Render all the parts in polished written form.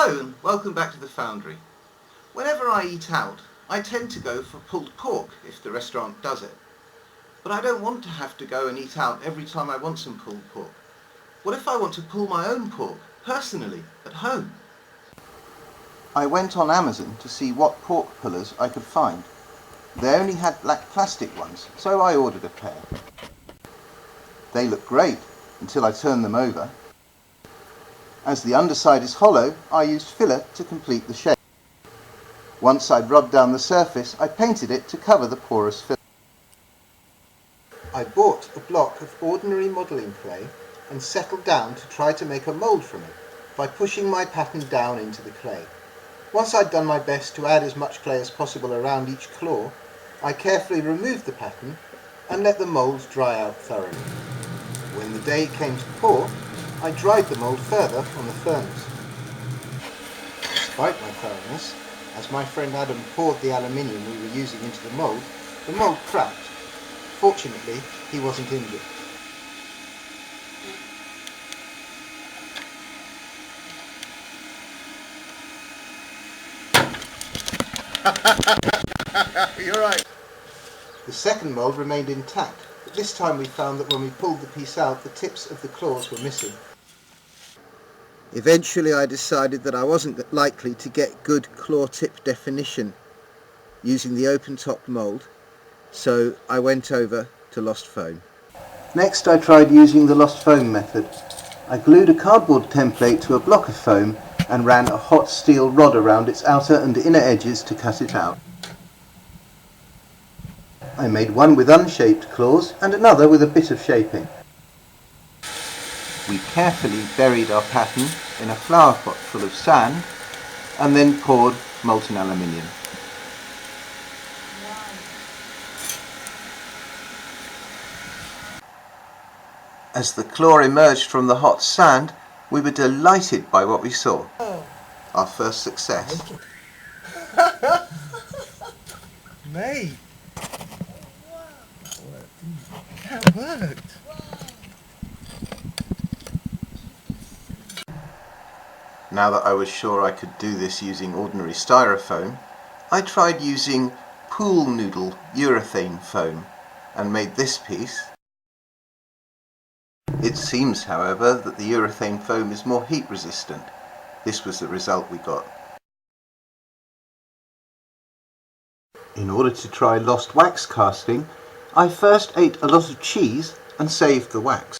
Hello and welcome back to the Foundry. Whenever I eat out, I tend to go for pulled pork if the restaurant does it. But I don't want to have to go and eat out every time I want some pulled pork. What if I want to pull my own pork, personally, at home? I went on Amazon to see what pork pullers I could find. They only had black plastic ones, so I ordered a pair. They look great until I turn them over. As the underside is hollow, I used filler to complete the shape. Once I'd rubbed down the surface, I painted it to cover the porous filler. I bought a block of ordinary modelling clay and settled down to try to make a mould from it by pushing my pattern down into the clay. Once I'd done my best to add as much clay as possible around each claw, I carefully removed the pattern and let the mould dry out thoroughly. When the day came to pour, I dried the mould further on the furnace. Despite my thoroughness, as my friend Adam poured the aluminium we were using into the mould cracked. Fortunately, he wasn't injured. You're right. The second mould remained intact, but this time we found that when we pulled the piece out, the tips of the claws were missing. Eventually I decided that I wasn't likely to get good claw tip definition using the open-topped mould, so I went over to lost foam. Next I tried using the lost foam method. I glued a cardboard template to a block of foam and ran a hot steel rod around its outer and inner edges to cut it out. I made one with unshaped claws and another with a bit of shaping. We carefully buried our pattern in a flower pot full of sand and then poured molten aluminium. As the claw emerged from the hot sand, we were delighted by what we saw. Our first success. Mate! That worked! Now that I was sure I could do this using ordinary styrofoam, I tried using pool noodle urethane foam and made this piece. It seems, however, that the urethane foam is more heat resistant. This was the result we got. In order to try lost wax casting, I first ate a lot of cheese and saved the wax.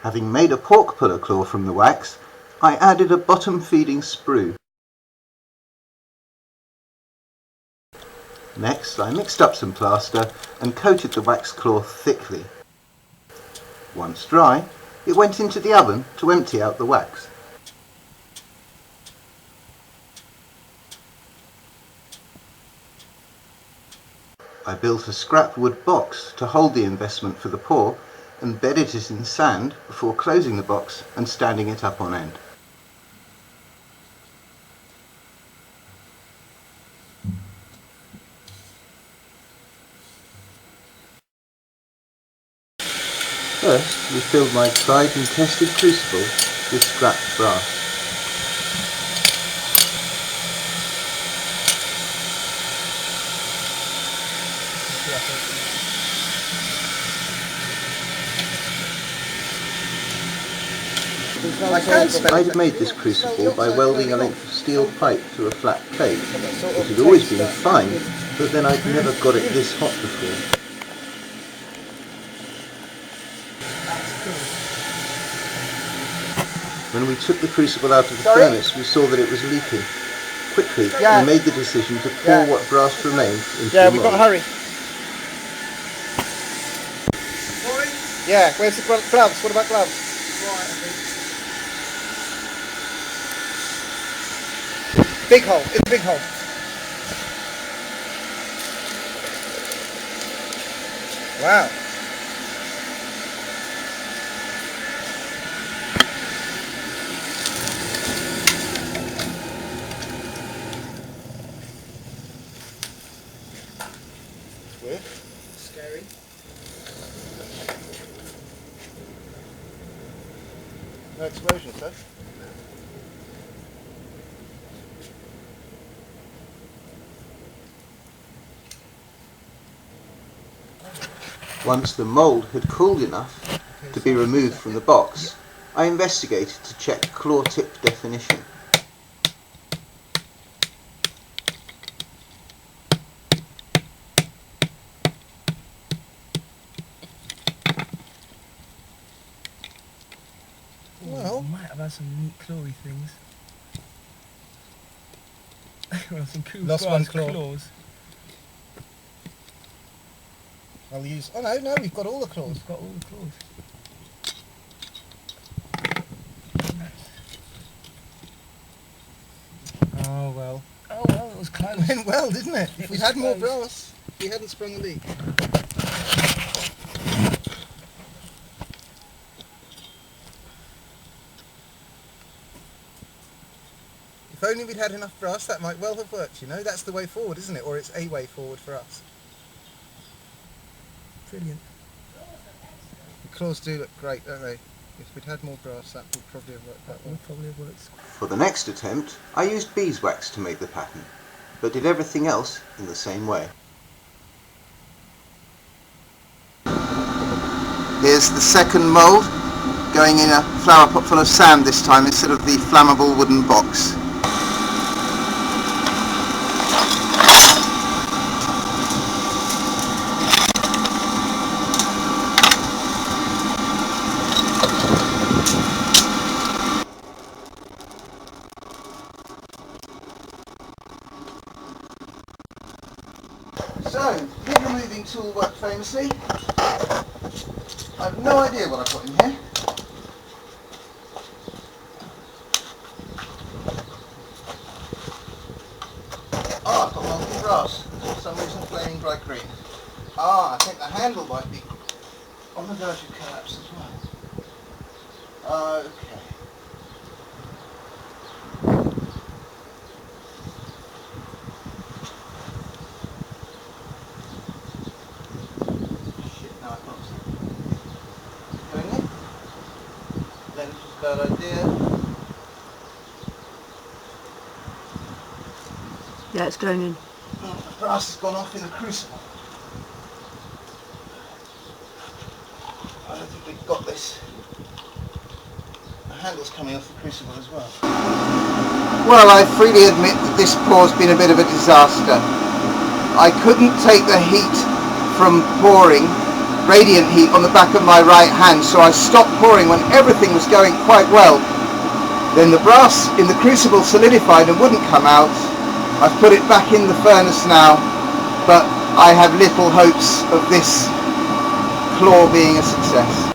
Having made a pork puller claw from the wax, I added a bottom feeding sprue. Next I mixed up some plaster and coated the wax claw thickly. Once dry, it went into the oven to empty out the wax. I built a scrap wood box to hold the investment for the pour and bedded it in sand before closing the box and standing it up on end. First, we filled my tried and tested crucible with scrapped brass. I'd made this crucible by welding a length of steel pipe to a flat plate. It had always been fine, but then I'd never got it this hot before. When we took the crucible out of the furnace, we saw that it was leaking. Quickly, we made the decision to pour what brass remained into the mould. We've got to hurry. Yeah, where's the gloves? What about gloves? Big hole, it's a big hole. Wow. Weird. Scary. No explosion, sir. Once the mould had cooled enough to be removed from the box, I investigated to check claw tip definition. Well, might have had some neat clawy things. Well, some cool Lost one claw. claws. I'll use... Oh no, we've got all the claws. We've got all the claws. Oh well. Oh well, it was close. Went well, didn't it? If we'd had more close. brass, we hadn't sprung a leak. If only we'd had enough brass, that might well have worked, you know. That's the way forward, isn't it? Or it's a way forward for us. Brilliant. The claws do look great, don't they? If we'd had more brass, that would probably have worked quite well. Would probably have worked. For the next attempt, I used beeswax to make the pattern, but did everything else in the same way. Here's the second mould, going in a flower pot full of sand this time instead of the flammable wooden box. So, pin removing tool worked famously. I have no idea what I put in here. Oh, I've got molten brass. For some reason flaming bright green. Ah, I think the handle might be on the verge of collapse as well. Okay. Bad idea. Yeah, it's going in. Oh, the brass has gone off in the crucible. I don't think we've got this. The handle's coming off the crucible as well. Well, I freely admit that this pour's been a bit of a disaster. I couldn't take the heat from pouring, radiant heat, on the back of my right hand, so I stopped pouring when everything was going quite well. Then the brass in the crucible solidified and wouldn't come out. I've put it back in the furnace now, but I have little hopes of this claw being a success.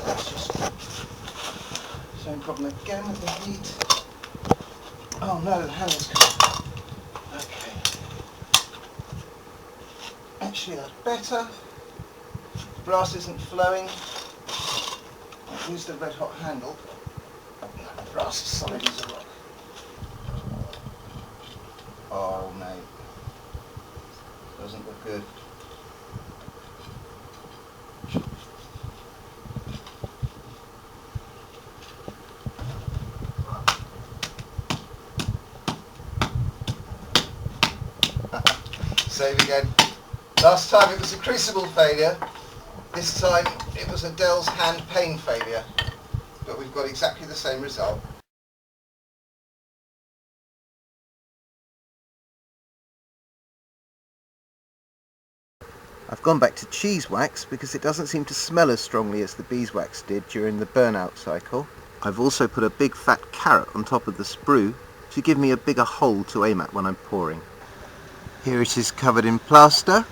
That's just same problem again with the heat. Oh no, the handle's gone. Okay. Actually, that's better. Brass isn't flowing. I've used the red hot handle. The brass is solid as a rock. Oh mate, doesn't look good. Save again. Last time it was a crucible failure. This time it was a Dell's hand pane failure, but we've got exactly the same result. I've gone back to cheese wax because it doesn't seem to smell as strongly as the beeswax did during the burnout cycle. I've also put a big fat carrot on top of the sprue to give me a bigger hole to aim at when I'm pouring. Here it is covered in plaster.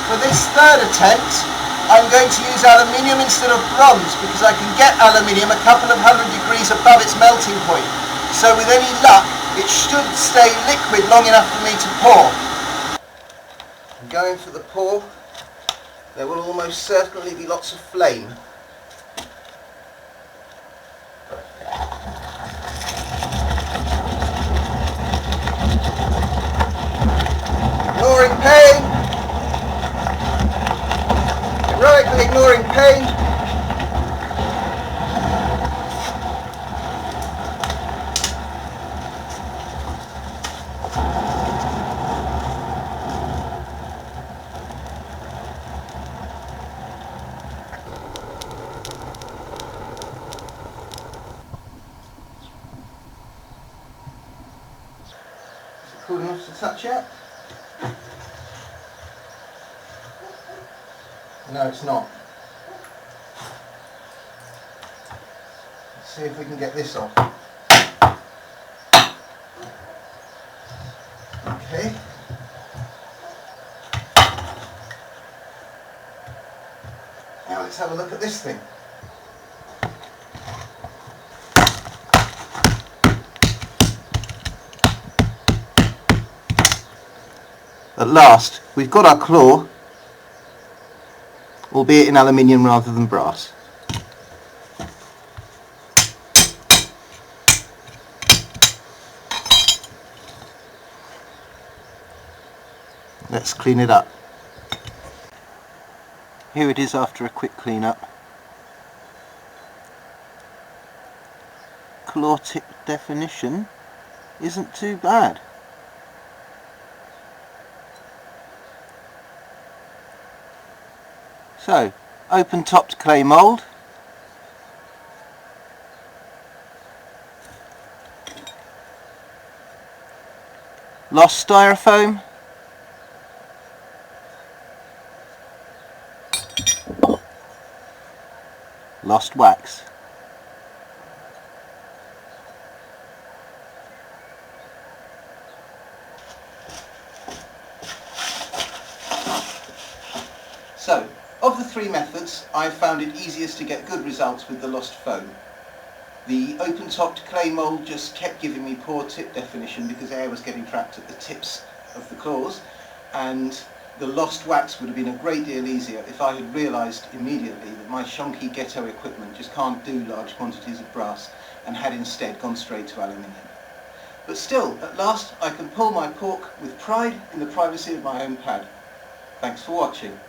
For this third attempt, I'm going to use aluminium instead of bronze because I can get aluminium a couple of 100 degrees above its melting point. So with any luck, it should stay liquid long enough for me to pour. I'm going for the pour. There will almost certainly be lots of flame. Ignoring pain. Heroically ignoring pain. cool enough to touch yet? No, it's not. Let's see if we can get this off. Okay. Now let's have a look at this thing. At last, we've got our claw, albeit in aluminium rather than brass. Let's clean it up. Here it is after a quick clean up. Claw tip definition isn't too bad. So, open topped clay mould, lost styrofoam, lost wax. So, of the three methods, I found it easiest to get good results with the lost foam. The open-topped clay mould just kept giving me poor tip definition because air was getting trapped at the tips of the claws, and the lost wax would have been a great deal easier if I had realised immediately that my shonky ghetto equipment just can't do large quantities of brass, and had instead gone straight to aluminium. But still, at last I can pull my pork with pride in the privacy of my own pad. Thanks for watching.